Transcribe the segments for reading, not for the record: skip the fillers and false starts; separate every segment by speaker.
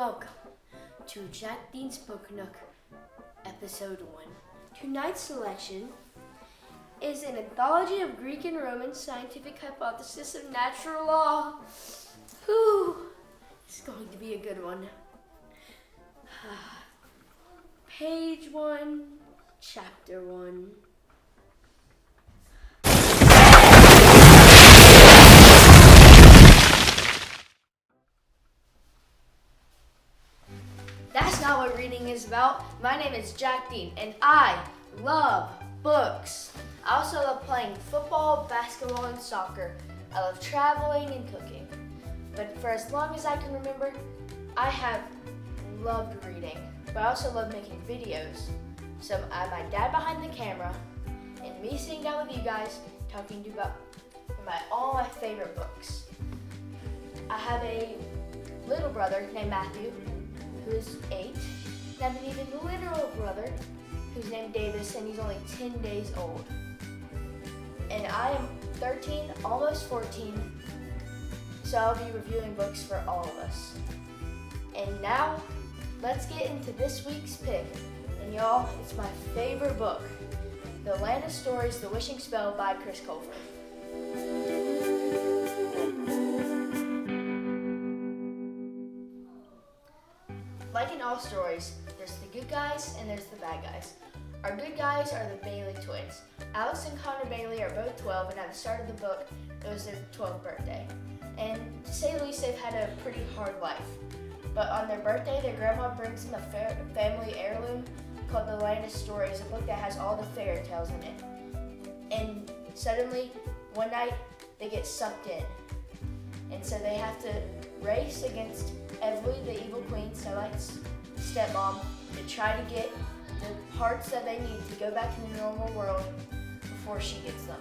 Speaker 1: Welcome to Jack Dean's Book Nook, Episode 1. Tonight's selection is an anthology of Greek and Roman scientific hypothesis of natural law. Whew, it's going to be a good one. Page 1, Chapter 1. That's not what reading is about. My name is Jack Dean, and I love books. I also love playing football, basketball, and soccer. I love traveling and cooking. But for as long as I can remember, I have loved reading. But I also love making videos. So I have my dad behind the camera, and me sitting down with you guys, talking to you about all my favorite books. I have a little brother named Matthew, who is 8, and I have an even literal brother who's named Davis, and he's only 10 days old. And I am 13, almost 14, so I'll be reviewing books for all of us. And now, let's get into this week's pick. And y'all, it's my favorite book, The Land of Stories, The Wishing Spell by Colfer. Like in all stories, there's the good guys and there's the bad guys. Our good guys are the Bailey twins. Alex and Connor Bailey are both 12, and at the start of the book, it was their 12th birthday. And to say the least, they've had a pretty hard life. But on their birthday, their grandma brings them a family heirloom called The Land of Stories, a book that has all the fairy tales in it. And suddenly, one night, they get sucked in. And so they have to race against Evely, the evil queen, Snow White's stepmom, to try to get the parts that they need to go back to the normal world before she gets them.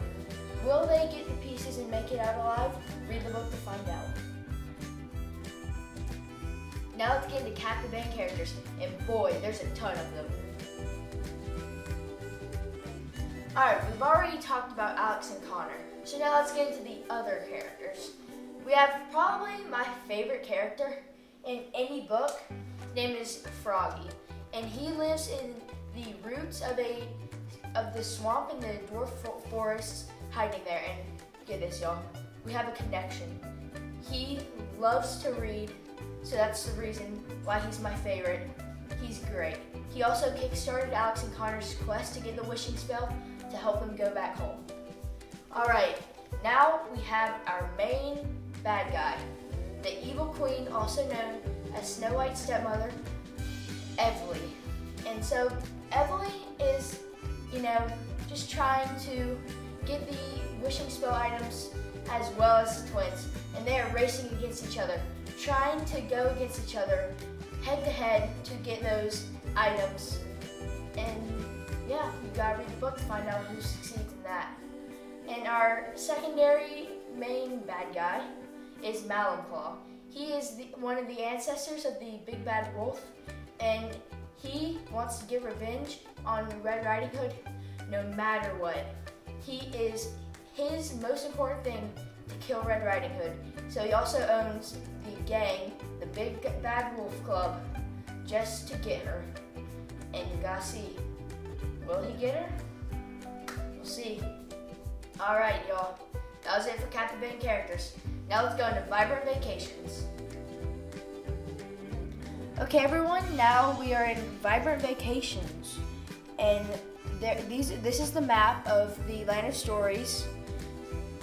Speaker 1: Will they get the pieces and make it out alive? Read the book to find out. Now let's get into captivating characters, and boy, there's a ton of them. Alright, we've already talked about Alex and Connor, so now let's get into the other characters. We have probably my favorite character in any book. His name is Froggy, and he lives in the roots of the swamp in the dwarf forest, hiding there. And get this, y'all, we have a connection. He loves to read, so that's the reason why he's my favorite. He's great. He also kickstarted Alex and Connor's quest to get the wishing spell to help them go back home. All right, now we have our main bad guy, the evil queen, also known as Snow White's stepmother, Evely. And so Evely is, just trying to get the wishing spell items as well as the twins. And they are racing against each other, trying to go against each other head to head to get those items. And yeah, you gotta read the book to find out who succeeds in that. And our secondary main bad guy is Malenclaw. He is one of the ancestors of the Big Bad Wolf, and he wants to get revenge on Red Riding Hood no matter what. His most important thing to kill Red Riding Hood. So he also owns the gang, the Big Bad Wolf Club, just to get her. And you gotta see, will he get her? We'll see. Alright, y'all. That was it for captivating characters. Now let's go into Vibrant Vacations. Okay, everyone, now we are in Vibrant Vacations. And this is the map of the Land of Stories.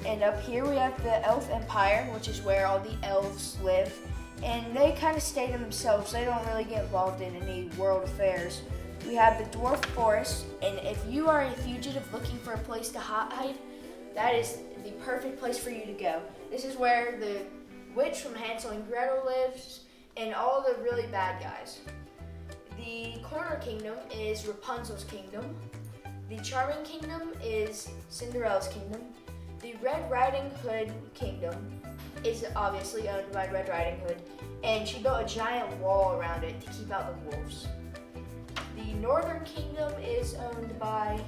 Speaker 1: And up here we have the Elf Empire, which is where all the elves live. And they kind of stay to themselves. They don't really get involved in any world affairs. We have the Dwarf Forest, and if you are a fugitive looking for a place to hide, that is the perfect place for you to go. This is where the witch from Hansel and Gretel lives, and all the really bad guys. The Corner Kingdom is Rapunzel's kingdom. The Charming Kingdom is Cinderella's kingdom. The Red Riding Hood kingdom is obviously owned by Red Riding Hood, and she built a giant wall around it to keep out the wolves. The Northern Kingdom is owned by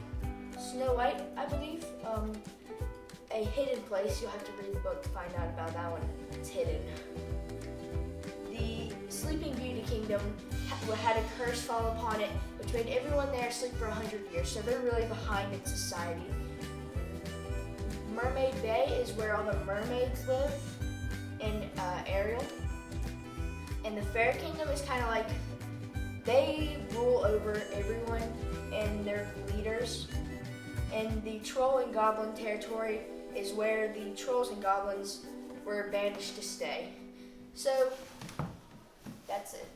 Speaker 1: Snow White, I believe. A hidden place. You'll have to read the book to find out about that one. It's hidden. The Sleeping Beauty kingdom had a curse fall upon it, which made everyone there sleep for 100 years, so they're really behind in society. Mermaid Bay is where all the mermaids live in Ariel. And the Fair Kingdom is kind of like, they rule over everyone and they're leaders. And the Troll and Goblin territory is where the trolls and goblins were banished to stay. So, that's it.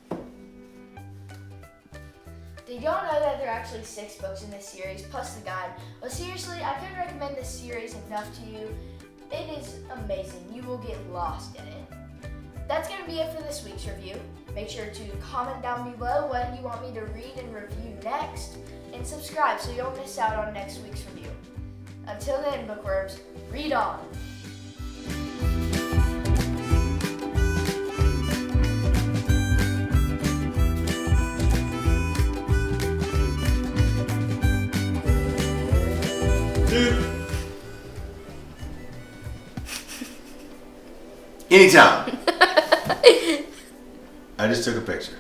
Speaker 1: Did y'all know that there are actually 6 books in this series, plus the guide? Well, seriously, I couldn't recommend this series enough to you. It is amazing. You will get lost in it. That's going to be it for this week's review. Make sure to comment down below what you want me to read and review next, and subscribe so you don't miss out on next week's review. Until then, bookworms, read on!
Speaker 2: Anytime. I just took a picture.